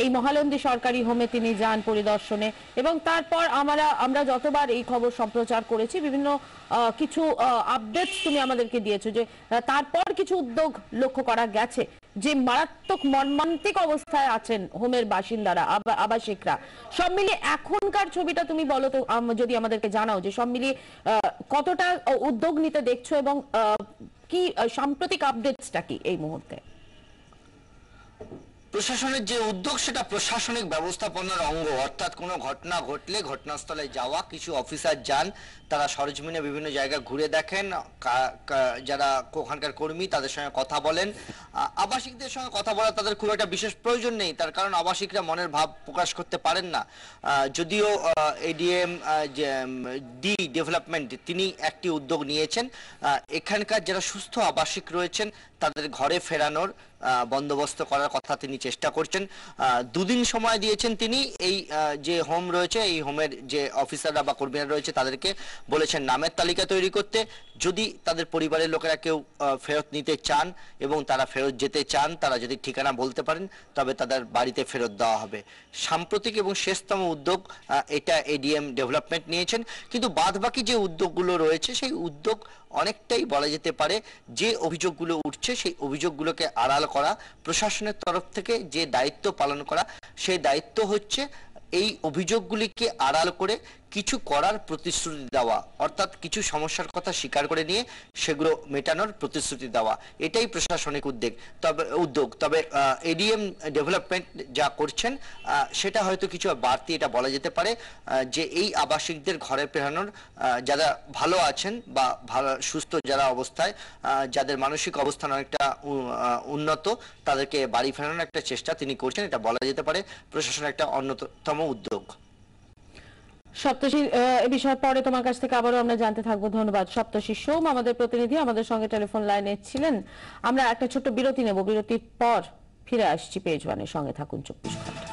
এই মহালন্দী সরকারি হোমে তিনি যান পরিদর্শনে, এবং তারপর আমরা যতবার এই খবর সম্প্রচার করেছি বিভিন্ন কিছু আপডেটস তুমি আমাদেরকে দিয়েছো যে তারপর কিছু উদ্যোগ লক্ষ্য করা গেছে, যে মারাত্মক মর্মান্তিক অবস্থায় আছেন হোমের বাসিন্দারা, আবাসিকরা। সব মিলিয়ে এখনকার ছবিটা তুমি বলো তো, যদি আমাদেরকে জানাও যে সব মিলিয়ে কতটা উদ্যোগ নিতে দেখছো, এবং কি সাম্প্রতিক আপডেটসটা কি এই মুহূর্তে? প্রশাসনের যে উদ্যোগ সেটা প্রশাসনিক ব্যবস্থাপনার অঙ্গ, অর্থাৎ কোনো ঘটনা ঘটলে ঘটনাস্থলে যাওয়া, কিছু অফিসার যান, তারা সরেজমিনে বিভিন্ন জায়গা ঘুরে দেখেন, যারা ওখানকার কর্মী তাদের সঙ্গে কথা বলেন। আবাসিকদের সঙ্গে কথা বলা তাদের খুব একটা বিশেষ প্রয়োজন নেই, তার কারণ আবাসিকরা মনের ভাব প্রকাশ করতে পারেন না। যদিও এডিএম ডি ডেভেলপমেন্ট তিনি একটি উদ্যোগ নিয়েছেন, এখানকার যারা সুস্থ আবাসিক রয়েছেন তাদের ঘরে ফেরানোর বন্দোবস্ত করার কথা তিনি চেষ্টা করছেন। দুদিন সময় দিয়েছেন তিনি। এই যে হোম রয়েছে, এই হোমের যে অফিসাররা বা কর্মীরা রয়েছে তাদেরকে বলেছেন নামের তালিকা তৈরি করতে। যদি তাদের পরিবারের লোকেরা কেউ ফেরত নিতে চান এবং তারা ফেরত যেতে চান, তারা যদি ঠিকানা বলতে পারেন তবে তাদের বাড়িতে ফেরত দেওয়া হবে। সাম্প্রতিক এবং শেষতম উদ্যোগ এটা এডিএম ডেভেলপমেন্ট নিয়েছেন। কিন্তু বাদবাকি যে উদ্যোগগুলো রয়েছে সেই উদ্যোগ অনেকটাই বলা যেতে পারে যে অভিযোগগুলো উঠছে সেই অভিযোগগুলোকে আড়াল করা, প্রশাসনের তরফ থেকে যে দায়িত্ব পালন করা, সেই দায়িত্ব হচ্ছে এই অভিযোগগুলিকে আড়াল করে কিছু করার প্রতিশ্রুতি দেওয়া, অর্থাৎ কিছু সমস্যার কথা স্বীকার করে নিয়ে সেগুলো মেটানোর প্রতিশ্রুতি দেওয়া। এটাই প্রশাসনিক উদ্যোগ। তবে এডিএম ডেভেলপমেন্ট যা করছেন সেটা হয়তো কিছু বাড়তি এটা বলা যেতে পারে যে এই আবাসিকদের ঘরে ফেরানোর, যারা ভালো আছেন বা ভালো সুস্থ যারা অবস্থায়, যাদের মানসিক অবস্থান অনেকটা উন্নত, তাদেরকে বাড়ি ফেরানোর একটা চেষ্টা তিনি করছেন। এটা বলা যেতে পারে প্রশাসনের একটা অন্যতম উদ্যোগ। সপ্তর্ষি, এ বিষয়ে পরে তোমার কাছ থেকে আবারও আমরা জানতে থাকবো। ধন্যবাদ সপ্তর্ষি সোম, আমাদের প্রতিনিধি, আমাদের সঙ্গে টেলিফোন লাইনে ছিলেন। আমরা একটা ছোট্ট বিরতি নেব, বিরতির পর ফিরে আসছি পেজ ওয়ানের সঙ্গে। থাকুন 24 ঘন্টা।